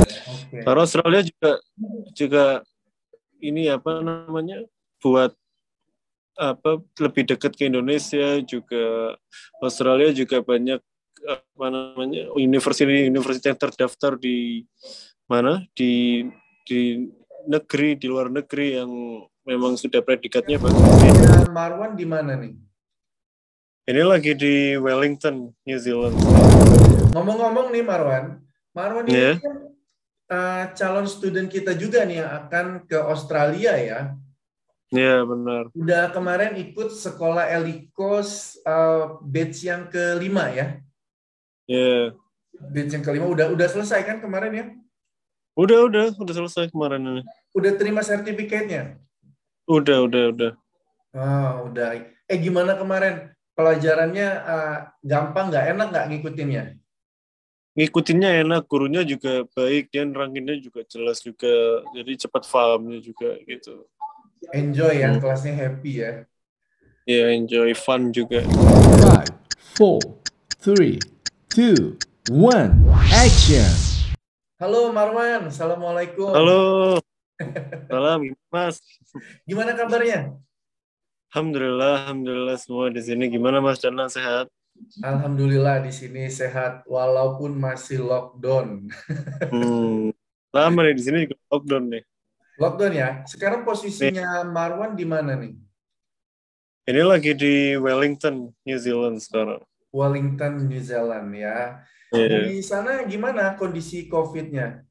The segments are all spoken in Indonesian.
Oke. Karena Australia juga ini apa namanya buat apa lebih dekat ke Indonesia juga. Australia juga banyak apa namanya universitas yang terdaftar di mana di negeri di luar negeri yang memang sudah predikatnya bagus. Ya, Marwan di mana nih? Ini lagi di Wellington, New Zealand. Ngomong-ngomong nih Marwan ini Ya, kan calon student kita juga nih yang akan ke Australia ya. ya benar. Udah kemarin ikut sekolah Elikos batch yang kelima ya. Ya, Batch yang kelima udah selesai kan kemarin ya? udah selesai kemarin ini. Udah terima sertifikatnya? Udah. Udah. Gimana kemarin? Pelajarannya gampang nggak? Enak nggak ngikutinnya? Ngikutinnya enak, gurunya juga baik, dan rankinnya juga jelas juga, jadi cepat pahamnya juga gitu. Enjoy ya, kelasnya happy ya. Ya, enjoy fun juga. 5, 4, 3, 2, 1, action! Halo Marwan, Assalamualaikum. Halo, salam Mas. Gimana kabarnya? Alhamdulillah semua di sini. Gimana Mas Dana, sehat? Alhamdulillah di sini sehat walaupun masih lockdown. Lama nih di sini juga lockdown nih. Lockdown ya. Sekarang Nih, posisinya Marwan di mana nih? ini lagi di Wellington, New Zealand sekarang. Wellington, New Zealand ya. Iya. Di sana gimana kondisi COVID-nya?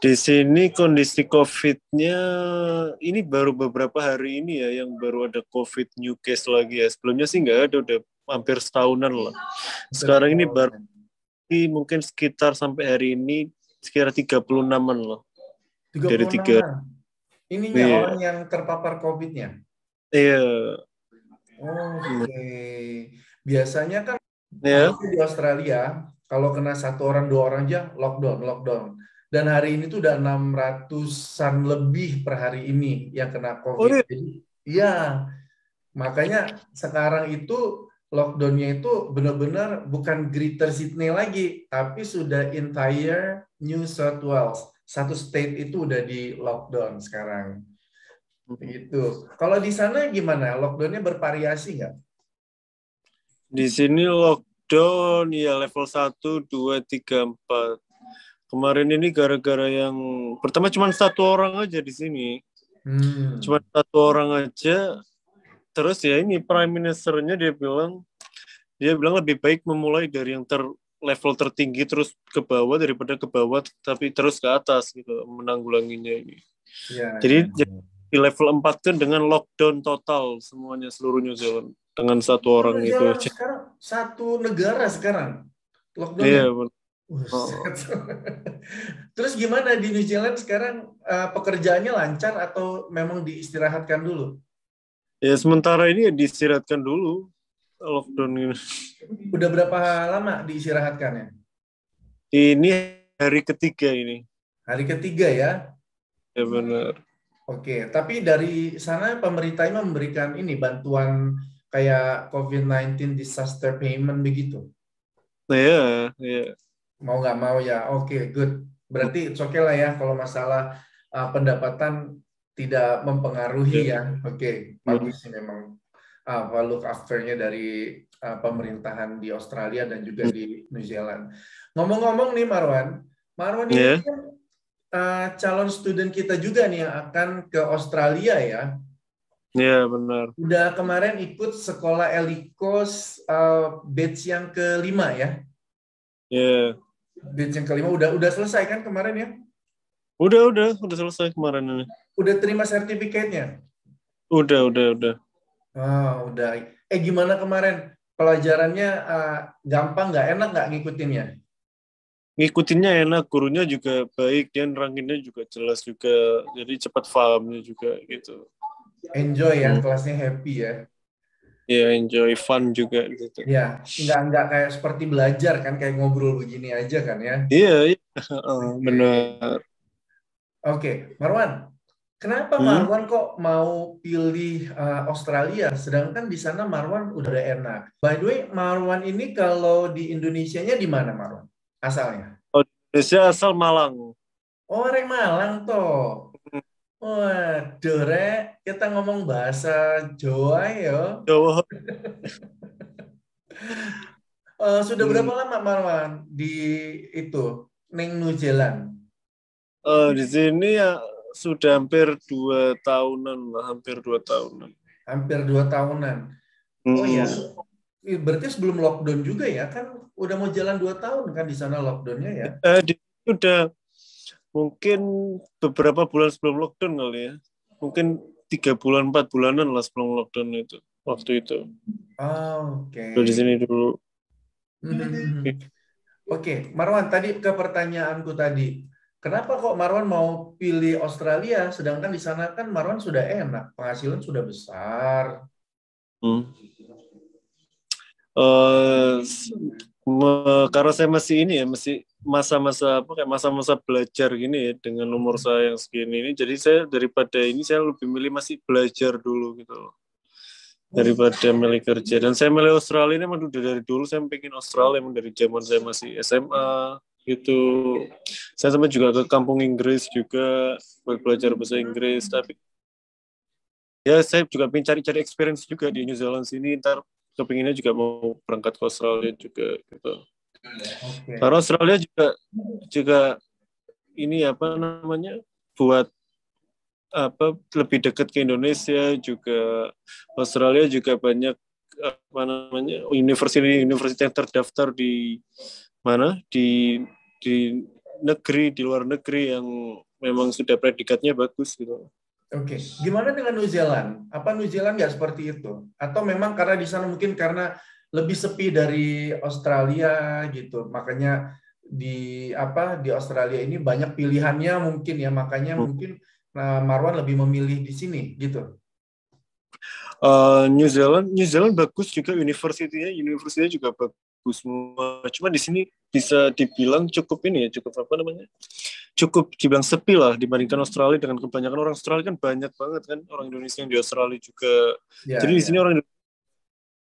Di sini kondisi COVID-nya ini baru beberapa hari ini ya yang baru ada COVID new case lagi ya. Sebelumnya sih nggak ada, udah hampir setahunan lah. Sekarang ini baru mungkin sekitar sampai hari ini sekitar 36-an loh. Dari 3. 36-an. Ininya orang Iya. yang terpapar COVID-nya. Iya. Oke. Biasanya kan Ya. di Australia kalau kena satu orang dua orang aja lockdown. Dan hari ini tuh udah 600-an lebih per hari ini yang kena Oh COVID. iya. Jadi ya, makanya sekarang itu lockdown-nya itu benar-benar bukan Greater Sydney lagi, tapi sudah entire New South Wales. Satu state itu udah di lockdown sekarang. Begitu. Kalau di sana gimana? Lockdown-nya bervariasi nggak? Di sini lockdown ya level 1, 2, 3, 4. Kemarin ini gara-gara yang pertama cuma satu orang aja di sini. Cuma satu orang aja. Terus ya ini Prime Minister-nya dia bilang lebih baik memulai dari yang level tertinggi terus ke bawah daripada ke bawah tapi terus ke atas gitu menanggulanginya ini. Ya, Jadi di level 4 kan dengan lockdown total semuanya seluruh New Zealand dengan satu orang New itu Zealand aja. sekarang satu negara sekarang lockdown-nya. Iya, Terus gimana di New Zealand sekarang pekerjaannya lancar atau memang diistirahatkan dulu? ya sementara ini ya diistirahatkan dulu lockdown ini. Udah berapa lama diistirahatkan ya? Ini hari ketiga ini. Hari ketiga ya? Ya benar. Oke, tapi dari sana pemerintahnya memberikan ini bantuan kayak COVID-19 disaster payment begitu? Ya. Mau nggak mau ya, oke, good. Berarti it's okay lah ya kalau masalah pendapatan tidak mempengaruhi ya. Oke, bagus sih memang look after-nya dari pemerintahan di Australia dan juga di New Zealand. Ngomong-ngomong nih Marwan ini kan calon student kita juga nih yang akan ke Australia ya. Ya benar. Udah kemarin ikut sekolah Elikos batch yang kelima ya. Ya. Batch yang kelima udah selesai kan kemarin ya? Udah selesai kemarin ini. Udah terima sertifikatnya? Udah. Udah. Gimana kemarin? Pelajarannya gampang nggak? Enak nggak ngikutinnya? Ngikutinnya enak, gurunya juga baik, dan rankinnya juga jelas juga, jadi cepat pahamnya juga gitu. Enjoy ya, kelasnya happy ya? Ya, enjoy fun juga gitu. Ya, nggak kayak seperti belajar kan, kayak ngobrol begini aja kan ya? Iya. Benar. Oke, Marwan. Kenapa Marwan kok mau pilih Australia? Sedangkan di sana Marwan udah enak. By the way, Marwan ini kalau di Indonesianya di mana Marwan? Asalnya? Oh, Indonesia asal Malang. Oh, orang Malang toh. Waduh, Rek, kita ngomong bahasa Jawa ya. Jawa. Sudah berapa lama Marwan di itu New Zealand? Di sini ya sudah hampir 2 tahunan lah, hampir 2 tahunan. Hampir 2 tahunan. Oh ya, berarti sebelum lockdown juga ya kan? Udah mau jalan 2 tahun kan di sana lockdownnya ya? Di sini udah mungkin beberapa bulan sebelum lockdown kali ya. Mungkin 3 bulan, 4 bulanan lah sebelum lockdown itu. Waktu itu. Oke. Udah di sini dulu. Oke, Marwan, tadi ke pertanyaanku tadi. Kenapa kok Marwan mau pilih Australia, sedangkan di sana kan Marwan sudah enak, penghasilan sudah besar. Karena saya masih ini ya, masih masa-masa apa kayak masa-masa belajar gini ya dengan umur saya yang segini ini. Jadi saya daripada ini saya lebih milih masih belajar dulu gitu loh. Daripada milih kerja. Dan saya milih Australia ini emang udah dari dulu saya pengen Australia emang dari zaman saya masih SMA gitu. Saya sampai juga ke kampung Inggris juga buat belajar bahasa Inggris, tapi ya saya juga pengen cari-cari experience juga di New Zealand sini, ntar kepinginnya juga mau berangkat ke Australia juga gitu. Karena Australia juga ini apa namanya buat apa lebih dekat ke Indonesia juga. Australia juga banyak apa namanya universitas yang terdaftar di mana di negeri di luar negeri yang memang sudah predikatnya bagus gitu. Oke, gimana dengan New Zealand? Apa New Zealand nggak seperti itu? Atau memang karena di sana mungkin karena lebih sepi dari Australia gitu, makanya di Australia ini banyak pilihannya mungkin ya, makanya mungkin Marwan lebih memilih di sini gitu. New Zealand bagus juga universitinya juga bagus semua. Cuma di sini bisa dibilang cukup apa namanya? Cukup dibilang sepi lah dibandingkan Australia, dengan kebanyakan orang Australia kan banyak banget kan orang Indonesia yang di Australia juga. Jadi di sini orang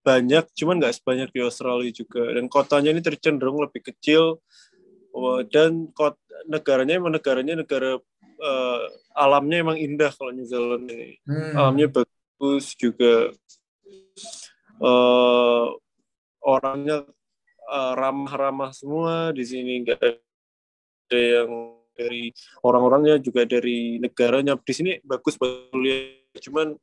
banyak, cuman nggak sebanyak di Australia juga. Dan kotanya ini cenderung lebih kecil, dan negaranya negara alamnya emang indah kalau New Zealand ini. Alamnya bagus juga, orangnya ramah-ramah semua di sini, nggak ada yang dari orang-orangnya juga dari negaranya. Di sini bagus buat kuliah, cuman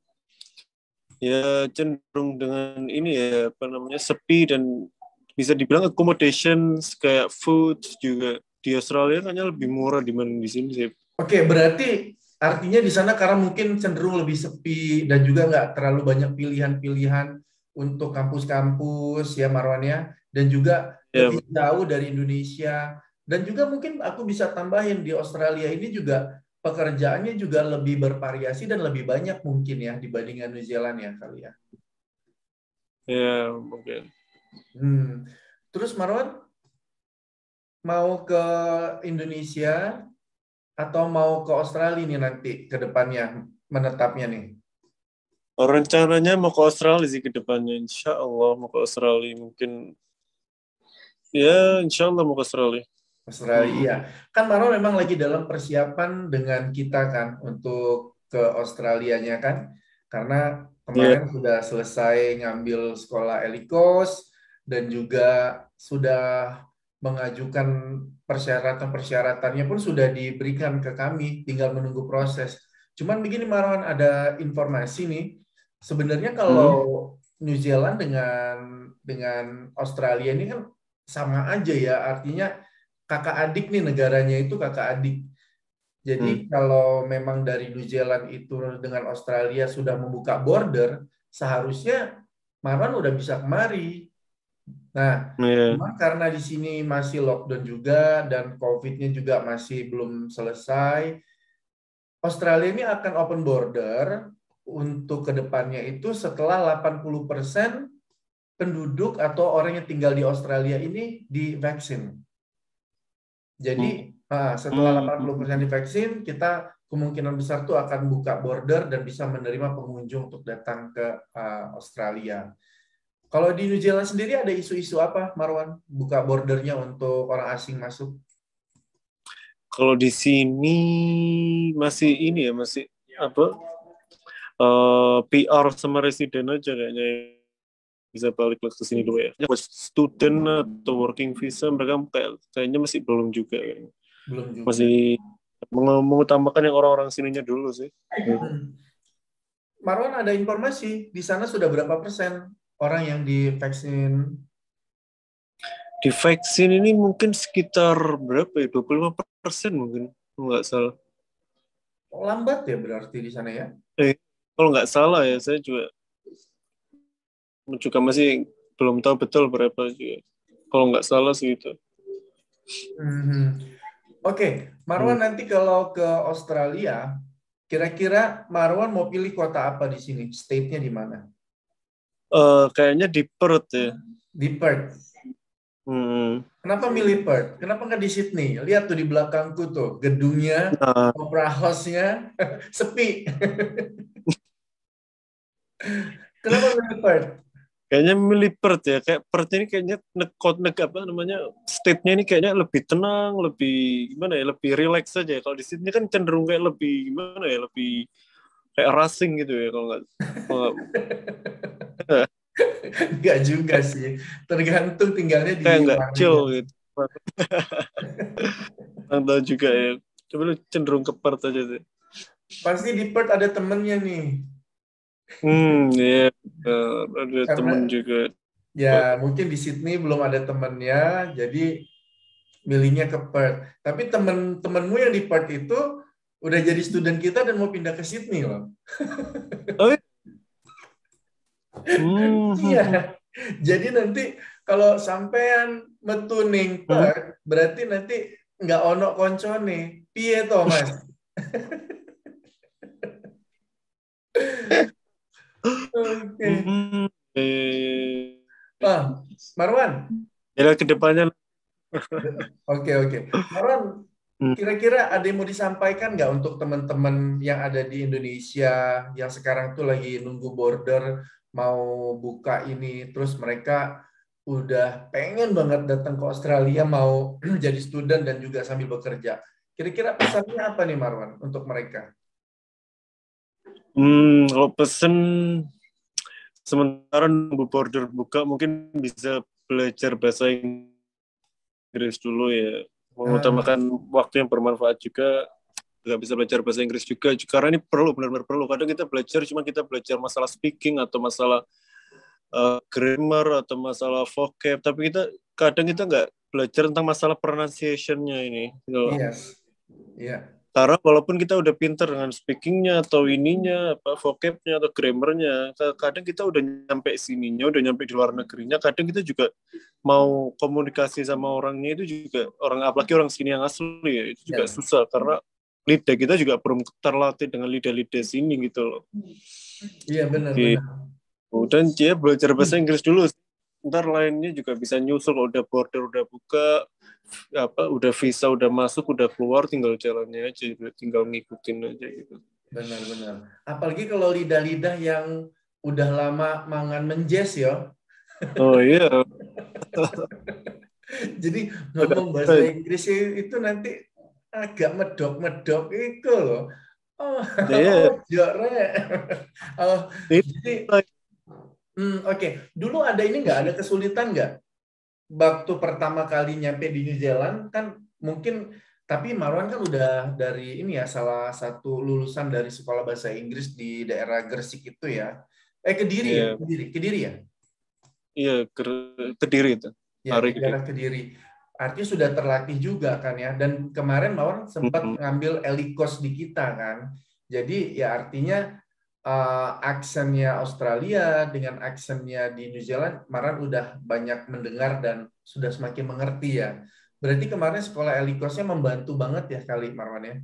ya cenderung dengan ini ya apa namanya sepi, dan bisa dibilang accommodation kayak food juga di Australia kayaknya lebih murah dibanding di sini sih. Oke, berarti artinya di sana karena mungkin cenderung lebih sepi dan juga nggak terlalu banyak pilihan-pilihan untuk kampus-kampus ya Marwan ya, dan juga lebih jauh dari Indonesia. Dan juga mungkin aku bisa tambahin di Australia ini juga pekerjaannya juga lebih bervariasi dan lebih banyak mungkin ya dibandingkan New Zealand ya kali ya. Ya mungkin. Terus Marwan mau ke Indonesia atau mau ke Australia nih nanti ke depannya menetapnya nih? Rencananya mau ke Australia sih ke depannya, insya Allah mau ke Australia mungkin. Ya insya Allah mau ke Australia. Australia. Kan Marwan memang lagi dalam persiapan dengan kita kan untuk ke Australianya kan, karena kemarin sudah selesai ngambil sekolah Elikos dan juga sudah mengajukan persyaratan-persyaratannya pun sudah diberikan ke kami, tinggal menunggu proses. Cuman begini Marwan, ada informasi nih, sebenarnya kalau New Zealand dengan Australia ini kan sama aja ya, artinya kakak adik nih, negaranya itu kakak adik. Jadi kalau memang dari New Zealand itu dengan Australia sudah membuka border, seharusnya Marwan udah bisa kemari. Nah, cuma karena di sini masih lockdown juga dan COVID-nya juga masih belum selesai, Australia ini akan open border untuk kedepannya itu setelah 80% penduduk atau orang yang tinggal di Australia ini divaksin. Jadi setelah 80% divaksin, kita kemungkinan besar tuh akan buka border dan bisa menerima pengunjung untuk datang ke Australia. Kalau di New Zealand sendiri ada isu-isu apa, Marwan? Buka bordernya untuk orang asing masuk? Kalau di sini masih ini ya, masih apa? PR sama residen aja kayaknya bisa balik ke sini dulu ya. Buat student atau working visa mereka kayaknya masih belum juga. Belum juga. Masih mengutamakan yang orang-orang sininya dulu sih. Marwan, ada informasi di sana sudah berapa persen orang yang divaksin? Di vaksin ini mungkin sekitar berapa ya? 25% mungkin, nggak salah. Lambat ya berarti di sana ya? Kalau nggak salah ya, saya juga masih belum tahu betul berapa juga. Kalau nggak salah sih itu. Oke, Marwan nanti kalau ke Australia, kira-kira Marwan mau pilih kota apa di sini? State-nya di mana? Kayaknya di Perth ya. Di Perth. Kenapa milih Perth? Kenapa nggak di Sydney? Lihat tuh di belakangku tuh, gedungnya, Opera House-nya, sepi. Kenapa milih Perth? Kayaknya milih Perth ya. Kayak Perth ini kayaknya apa namanya, state-nya ini kayaknya lebih tenang, lebih gimana ya, lebih relax saja. Kalau di Sydney kan cenderung kayak lebih gimana ya, lebih kayak racing gitu ya kalau nggak. Nggak juga sih. Tergantung tinggalnya di Kayak nggak mana. chill gitu. Tahu juga ya. Coba lu cenderung ke Perth aja sih. Pasti di Perth ada temennya nih. Iya. Ada Karena temen juga. ya mungkin di Sydney belum ada temennya, jadi milihnya ke Perth. Tapi temen-temenmu yang di Perth itu udah jadi student kita dan mau pindah ke Sydney loh. Oh, Iya. Jadi nanti kalau sampean metuning Perth, berarti nanti nggak ono koncone. Piye to, Mas? Oke. Marwan. Ya ke depannya. Oke. Marwan, kira-kira ada yang mau disampaikan nggak untuk teman-teman yang ada di Indonesia yang sekarang tuh lagi nunggu border mau buka ini, terus mereka udah pengen banget datang ke Australia mau jadi student dan juga sambil bekerja. Kira-kira pesannya apa nih Marwan untuk mereka? Kalau pesen sementara nunggu border buka mungkin bisa belajar bahasa Inggris dulu ya. Mengutamakan waktu yang bermanfaat juga. Nggak bisa belajar bahasa Inggris juga. Karena ini perlu, benar-benar perlu. Kadang kita belajar masalah speaking atau masalah grammar atau masalah vocab. Tapi kadang kita nggak belajar tentang masalah pronunciation-nya ini. Gitu. Yes. Iya. Karena walaupun kita udah pinter dengan speakingnya atau ininya, vocabnya atau grammarnya, kadang kita udah nyampe sininya, udah nyampe di luar negerinya, kadang kita juga mau komunikasi sama orangnya itu juga apalagi orang sini yang asli ya, itu juga susah karena lidah kita juga belum terlatih dengan lidah-lidah sini gitu loh. Iya benar. Dan dia belajar bahasa Inggris dulu, ntar lainnya juga bisa nyusul. Kalau udah border udah buka, udah visa udah masuk udah keluar, tinggal jalannya aja, tinggal ngikutin aja gitu. Benar. Apalagi kalau lidah-lidah yang udah lama mangan menjes ya. Oh iya. Jadi ngomong bahasa Inggris itu nanti agak medok-medok itu loh. Jadi oke. Dulu ada ini nggak? Ada kesulitan nggak? Waktu pertama kali nyampe di New Zealand kan mungkin, tapi Marwan kan udah dari ini ya, salah satu lulusan dari sekolah bahasa Inggris di daerah Gresik itu ya. Kediri ya? Kediri ya? Iya, Kediri itu. Ya, daerah Kediri. Artinya sudah terlatih juga kan ya. Dan kemarin Marwan sempat ngambil elikos di kita kan. Jadi ya artinya aksennya Australia dengan aksennya di New Zealand, Marwan udah banyak mendengar dan sudah semakin mengerti ya. Berarti kemarin sekolah elikosnya membantu banget ya kali Marwan ya?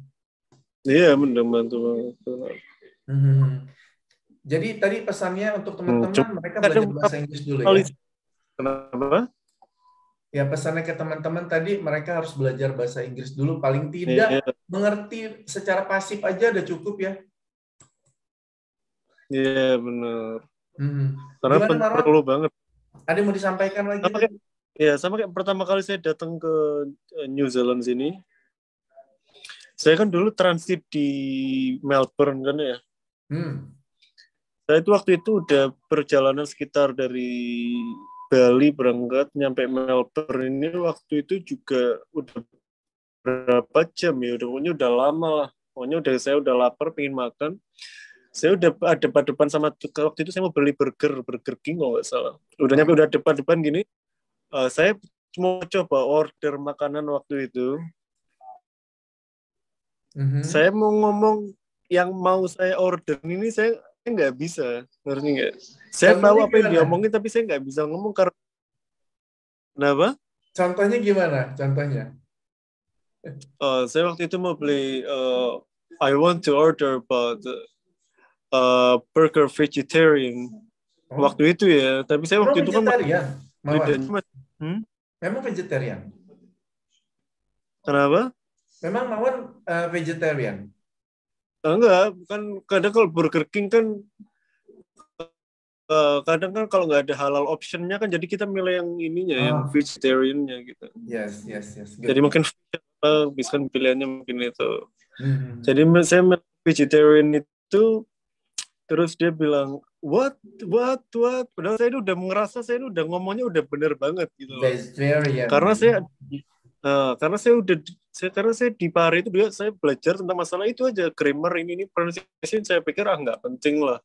Iya, membantu banget. Jadi tadi pesannya untuk teman-teman, mereka belajar bahasa Inggris dulu ya? Kenapa? Ya pesannya ke teman-teman tadi, mereka harus belajar bahasa Inggris dulu, paling tidak mengerti secara pasif aja udah cukup ya? Iya benar. Karena perlu banget. Ada yang mau disampaikan lagi? Sama kayak pertama kali saya datang ke New Zealand sini, Saya kan dulu transit di Melbourne kan ya. Saya itu waktu itu udah perjalanan sekitar dari Bali berangkat nyampe Melbourne ini waktu itu juga udah berapa jam ya, udah lama lah. Pokoknya saya udah lapar, pengen makan. Saya udah depan-depan sama waktu itu saya mau beli Burger King kalau nggak salah. Udah depan-depan gini. Saya mau coba order makanan waktu itu. Saya mau ngomong yang mau saya order ini saya nggak bisa, ngerti nggak? Saya tahu apa yang diomongin tapi saya nggak bisa ngomong karena kenapa? Contohnya gimana? Contohnya? Saya waktu itu mau beli I want to order but burger vegetarian. Waktu itu ya, tapi saya waktu itu kan Memang vegetarian. Kenapa? Memang Mawon vegetarian. Enggak, kan kadang kalau Burger King kan kadang kan kalau nggak ada halal optionnya kan jadi kita milih yang ininya yang vegetariannya gitu. Yes. Good. Jadi mungkin bisa pilihannya mungkin itu. Jadi saya vegetarian itu terus dia bilang what padahal saya udah ngerasa saya udah ngomongnya udah bener banget gitu. Vegetarian. Karena saya di Pari itu juga saya belajar tentang masalah itu aja, grammar ini pronunciation saya pikir nggak penting lah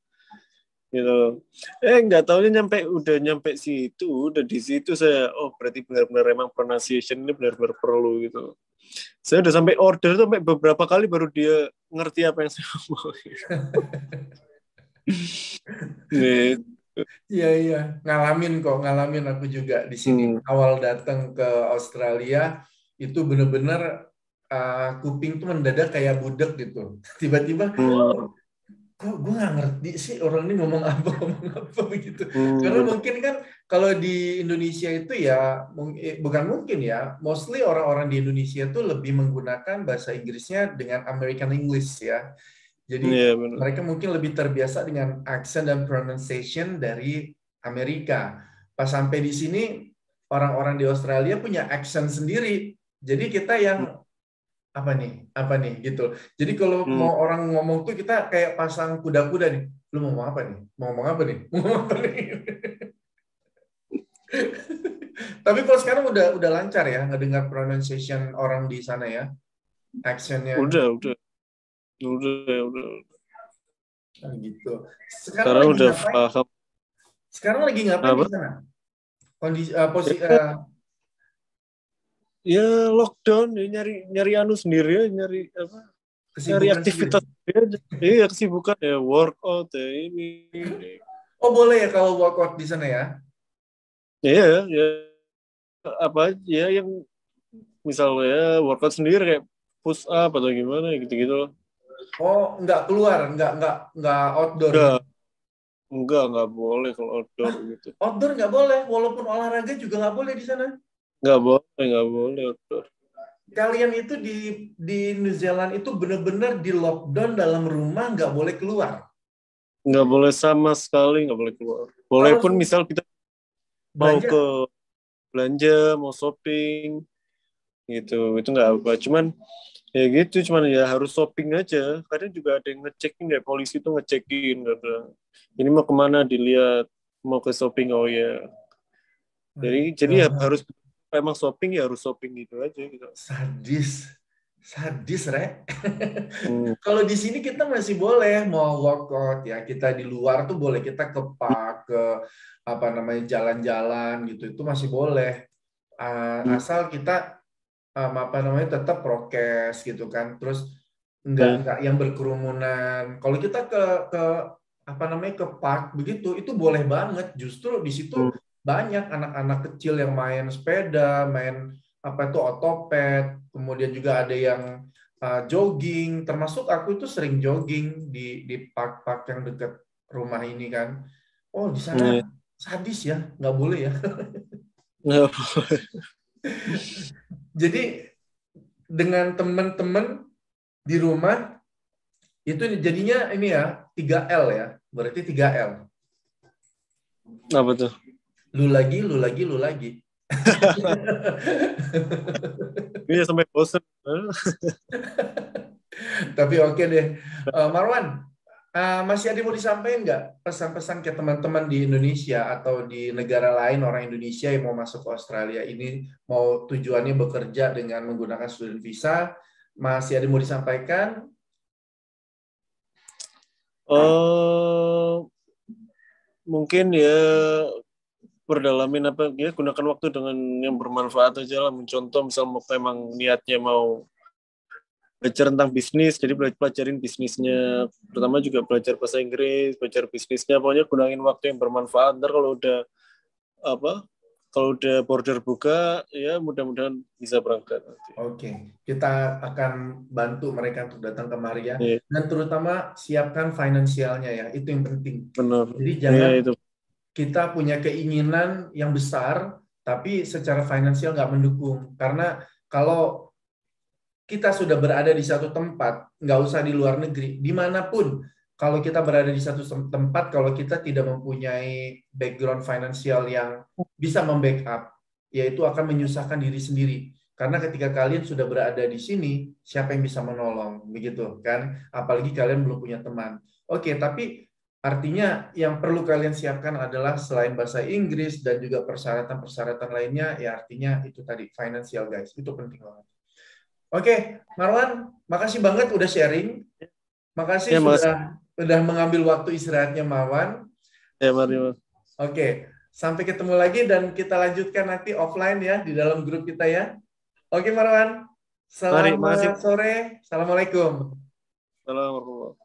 gitu. Nggak taunya udah nyampe situ, udah di situ saya berarti benar-benar emang pronunciation ini benar-benar perlu gitu. Saya udah sampai order tuh sampai beberapa kali baru dia ngerti apa yang saya ngomong. Iya, ngalamin aku juga di sini. Awal datang ke Australia itu benar-benar kuping tuh mendadak kayak budek gitu. Tiba-tiba kok gue nggak ngerti sih orang ini ngomong apa gitu. Karena mungkin kan kalau di Indonesia itu ya bukan mungkin ya, mostly orang-orang di Indonesia itu lebih menggunakan bahasa Inggrisnya dengan American English ya. Jadi mereka mungkin lebih terbiasa dengan accent dan pronunciation dari Amerika. Pas sampai di sini orang-orang di Australia punya accent sendiri. Jadi kita yang apa nih gitu. Jadi kalau mau orang ngomong tuh kita kayak pasang kuda-kuda nih. Lu mau ngomong apa nih? Mau ngomong apa nih? Tapi kalau sekarang udah lancar ya ngedengar pronunciation orang di sana ya. Accentnya. Udah. Nah, gitu. Sekarang udah paham. Sekarang lagi ngapain di sana? Kondisi ya lockdown, nyari anu sendiri ya, nyari aktivitas sendiri. Iya, kesibukan ya, workout ya ini. Oh boleh ya kalau workout di sana ya? Iya, ya apa ya yang misalnya workout sendiri kayak push up atau gimana gitu-gitu. Oh, nggak keluar, nggak outdoor. Nggak boleh kalau outdoor gitu. Outdoor nggak boleh, walaupun olahraga juga nggak boleh di sana. Nggak boleh outdoor. Kalian itu di New Zealand itu benar-benar di lockdown dalam rumah, nggak boleh keluar. Nggak boleh sama sekali, nggak boleh keluar. Boleh pun misal kita mau ke belanja, mau shopping, gitu, itu nggak apa. Cuman ya gitu, cuman ya harus shopping aja. Kadang juga ada yang ngecekin ya, polisi tuh ngecekin, kata ini mau kemana dilihat, mau ke shopping, oh ya. Jadi ya harus emang shopping ya harus shopping gitu aja gitu. Sadis Re. Kalau di sini kita masih boleh mau workout ya, kita di luar tuh boleh, kita ke park, ke jalan-jalan gitu, itu masih boleh. Asal kita tetap prokes gitu kan, terus enggak yang berkerumunan. Kalau kita ke park begitu, itu boleh banget. Justru di situ banyak anak-anak kecil yang main sepeda, main otopet, kemudian juga ada yang jogging. Termasuk aku itu sering jogging di park-park yang dekat rumah ini kan. Oh di sana sadis ya, nggak boleh ya. Jadi dengan teman-teman di rumah itu jadinya ini ya 3L ya, berarti 3L. Apa tuh? Lu lagi. Iya sampai bosan. Tapi oke deh. Marwan, masih ada mau disampaikan nggak pesan-pesan ke teman-teman di Indonesia atau di negara lain orang Indonesia yang mau masuk ke Australia ini, mau tujuannya bekerja dengan menggunakan student visa, masih ada mau disampaikan? Mungkin ya perdalamin apa ya, gunakan waktu dengan yang bermanfaat aja lah, mencontoh misal memang niatnya mau belajar tentang bisnis, jadi pelajarin bisnisnya, pertama juga belajar bahasa Inggris, belajar bisnisnya, pokoknya gunain waktu yang bermanfaat. Ntar kalau udah border buka ya mudah-mudahan bisa berangkat nanti. Oke, kita akan bantu mereka untuk datang kemari ya, Yeah. dan terutama siapkan finansialnya ya, itu yang penting. Benar. Jadi jangan itu. kita punya keinginan yang besar, tapi secara finansial nggak mendukung. Karena kalau kita sudah berada di satu tempat, nggak usah di luar negeri, dimanapun, kalau kita berada di satu tempat, kalau kita tidak mempunyai background finansial yang bisa membackup, yaitu akan menyusahkan diri sendiri. Karena ketika kalian sudah berada di sini, siapa yang bisa menolong, begitu kan? Apalagi kalian belum punya teman. Oke, tapi artinya yang perlu kalian siapkan adalah selain bahasa Inggris dan juga persyaratan-persyaratan lainnya, ya artinya itu tadi, financial guys, itu penting banget. Oke, Marwan, makasih banget udah sharing. Makasih Ya, sudah mengambil waktu istirahatnya Marwan. Ya, mari. Oke, sampai ketemu lagi dan kita lanjutkan nanti offline ya di dalam grup kita ya. Oke, Marwan. Selamat Mari, sore. Assalamualaikum. Assalamualaikum.